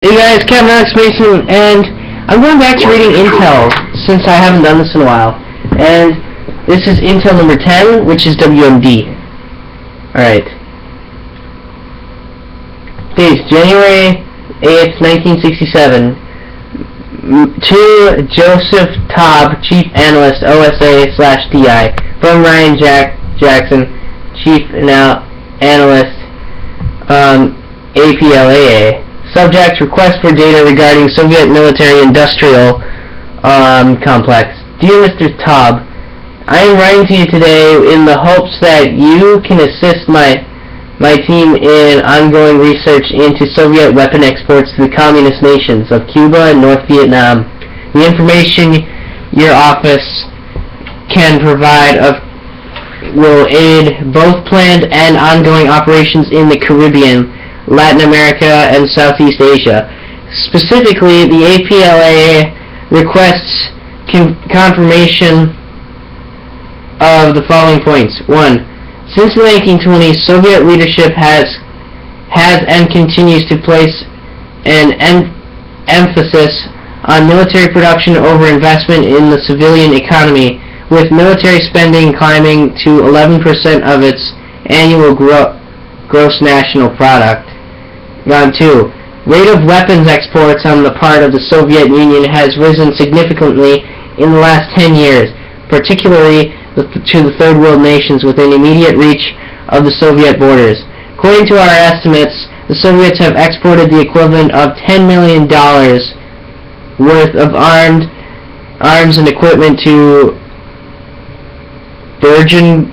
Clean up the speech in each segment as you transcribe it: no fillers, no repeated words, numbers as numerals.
Hey guys, Captain Alex Mason, and I'm going back to reading Intel, since I haven't done this in a while. And this is Intel number 10, which is WMD. Alright. Dates, January 8th, 1967. To Joseph Taub, Chief Analyst, OSA/DI. From Ryan Jackson, Chief Analyst, APLAA. Subject, request for data regarding Soviet military-industrial complex. Dear Mr. Taub, I am writing to you today in the hopes that you can assist my team in ongoing research into Soviet weapon exports to the communist nations of Cuba and North Vietnam. The information your office can provide will aid both planned and ongoing operations in the Caribbean, Latin America, and Southeast Asia. Specifically, the APLAA requests confirmation of the following points. 1. Since the 1920s, Soviet leadership has and continues to place an emphasis on military production over investment in the civilian economy, with military spending climbing to 11% of its annual gross national product. 2. Rate of weapons exports on the part of the Soviet Union has risen significantly in the last 10 years, particularly to the third world nations within immediate reach of the Soviet borders. According to our estimates, the Soviets have exported the equivalent of $10 million worth of arms and equipment to burgeoning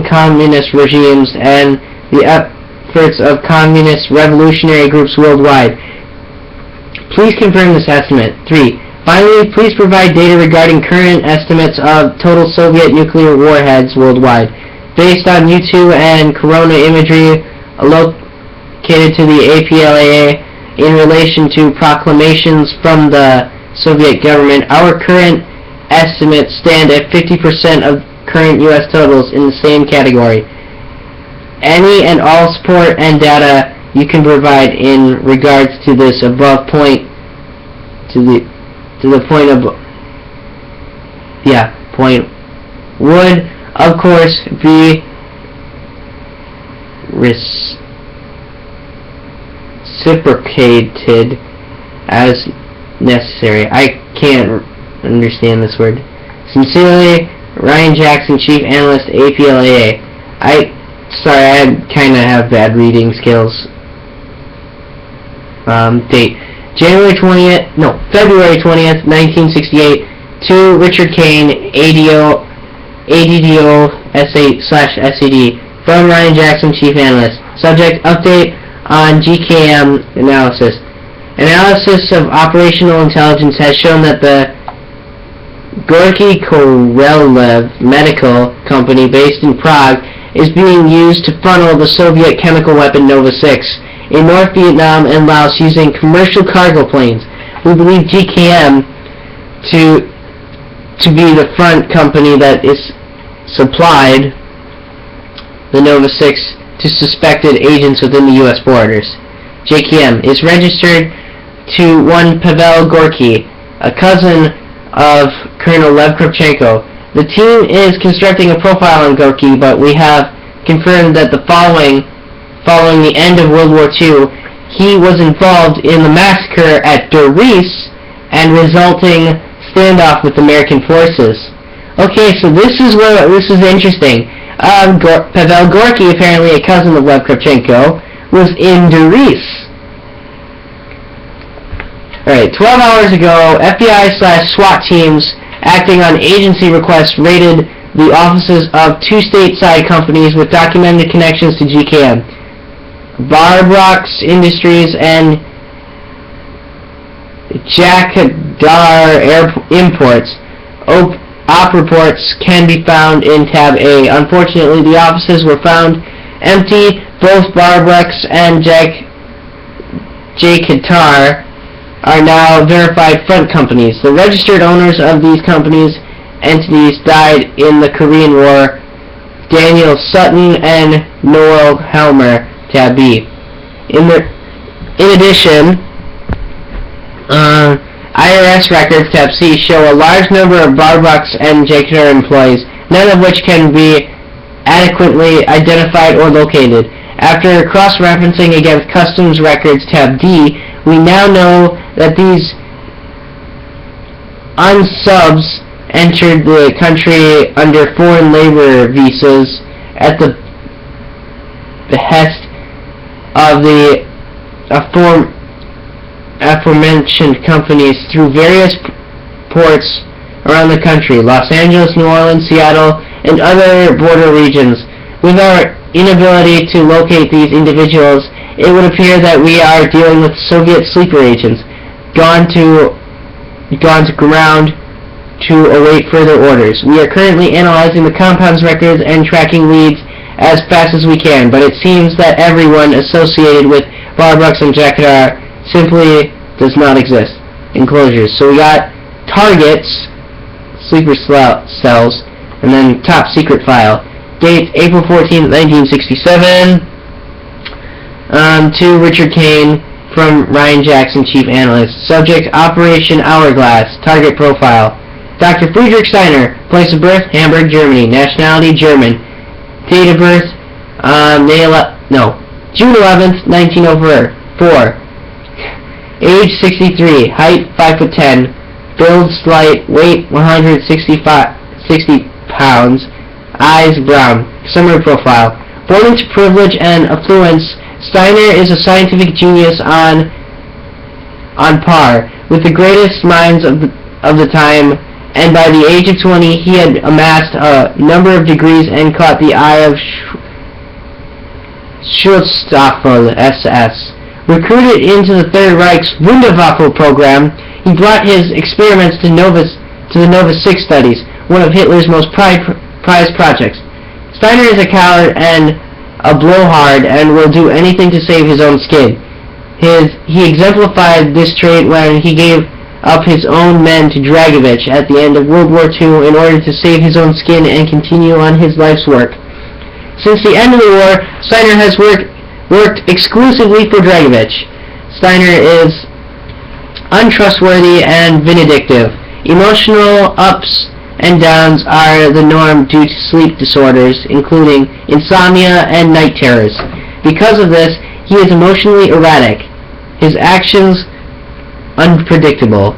communist regimes and the efforts of communist revolutionary groups worldwide. Please confirm this estimate. 3. Finally, please provide data regarding current estimates of total Soviet nuclear warheads worldwide, based on U2 and Corona imagery located to the APLAA in relation to proclamations from the Soviet government. Our current estimates stand at 50% of current U.S. totals in the same category. Any and all support and data you can provide in regards to this above point point would of course be reciprocated as necessary. I can't understand this word. Sincerely, Ryan Jackson, Chief Analyst, APLAA. Sorry, I kind of have bad reading skills. Date. February 20th, 1968, to Richard Kane, ADDO S8/SED, from Ryan Jackson, Chief Analyst. Subject, update on GKM analysis. Analysis of operational intelligence has shown that the Gorky Korolev Medical Company, based in Prague, is being used to funnel the Soviet chemical weapon Nova 6 in North Vietnam and Laos using commercial cargo planes. We believe GKM to be the front company that is supplied the Nova 6 to suspected agents within the U.S. borders. GKM is registered to one Pavel Gorky, a cousin of Colonel Lev Kravchenko. The team is constructing a profile on Gorky, but we have confirmed that following the end of World War II, he was involved in the massacre at Doris and resulting standoff with American forces. Okay, so this is interesting. Pavel Gorky, apparently a cousin of Lev Kravchenko, was in Doris. Alright, 12 hours ago, FBI/SWAT teams acting on agency requests raided the offices of two stateside companies with documented connections to GKM. Barbrox Industries and Jacadar Imports. Op reports can be found in tab A. Unfortunately, the offices were found empty. Both Barbrox and Jacadar are now verified front companies. The registered owners of these entities died in the Korean War. Daniel Sutton and Noel Helmer, tab B. In the In addition, IRS records tab C show a large number of Starbucks and JKR employees, none of which can be adequately identified or located. After cross-referencing against Customs Records tab D, we now know that these unsubs entered the country under foreign labor visas at the behest of the aforementioned companies through various ports around the country, Los Angeles, New Orleans, Seattle, and other border regions. With our inability to locate these individuals, it would appear that we are dealing with Soviet sleeper agents, gone to ground to await further orders. We are currently analyzing the compound's records and tracking leads as fast as we can, but it seems that everyone associated with Starbucks and JKR simply does not exist. Enclosures. So we got targets, sleeper cells, and then top secret file. Date April 14th, 1967. To Richard Kane from Ryan Jackson, Chief Analyst. Subject Operation Hourglass. Target profile. Dr. Friedrich Steiner. Place of birth Hamburg, Germany. Nationality German. Date of birth June 11th, 1904. Age 63. Height 5'10". Build slight. Weight 60 pounds. Eyes brown. Summary profile. Born into privilege and affluence, Steiner is a scientific genius on par with the greatest minds of the time, and by the age of 20 he had amassed a number of degrees and caught the eye of Schutzstaffel SS. Recruited into the Third Reich's Wunderwaffe program, he brought his experiments to the Nova 6 studies, one of Hitler's most prized projects. Steiner is a coward and a blowhard and will do anything to save his own skin. He exemplified this trait when he gave up his own men to Dragovich at the end of World War II in order to save his own skin and continue on his life's work. Since the end of the war, Steiner has worked exclusively for Dragovich. Steiner is untrustworthy and vindictive. Emotional ups and downs are the norm due to sleep disorders, including insomnia and night terrors. Because of this, he is emotionally erratic. His actions unpredictable.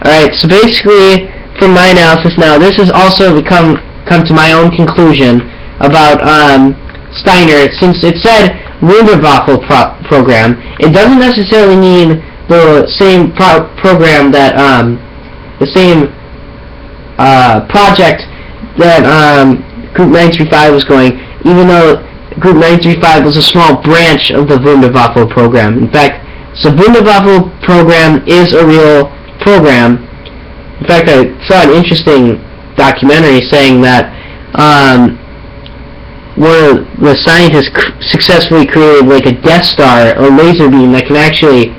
Alright, so basically, from my analysis now, this has also come to my own conclusion about Steiner. Since it said Wunderwaffe program, it doesn't necessarily mean the same program that, the same project that Group 935 was going, even though Group 935 was a small branch of the Wunderwaffe program. In fact, the Wunderwaffe program is a real program. In fact, I saw an interesting documentary saying that one of the scientists successfully created like a Death Star, a laser beam that actually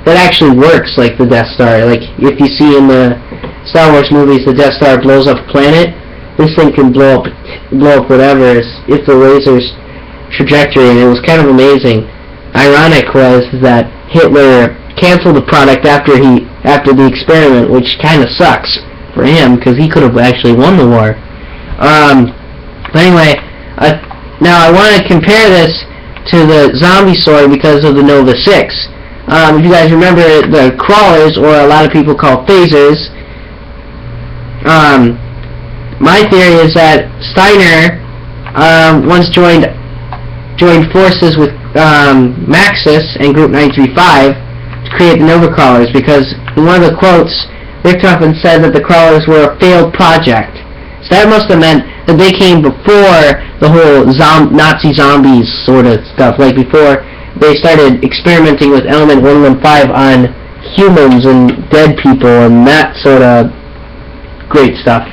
works like the Death Star. Like if you see in the Star Wars movies, the Death Star blows up a planet. This thing can blow up whatever if the laser's trajectory, and it was kind of amazing. Ironic was that Hitler canceled the product after the experiment, which kind of sucks for him because he could have actually won the war. But anyway, now I want to compare this to the zombie sword because of the Nova 6. If you guys remember, the crawlers, or a lot of people call phasers. My theory is that Steiner once joined forces with Maxis and Group 935 to create the Nova Crawlers, because in one of the quotes, Richthofen said that the crawlers were a failed project. So that must have meant that they came before the whole Nazi zombies sort of stuff, like before they started experimenting with Element 115 on humans and dead people and that sort of great stuff.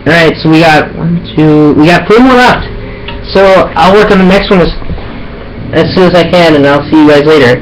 Alright, so we got 4 more left. So I'll work on the next one as soon as I can, and I'll see you guys later.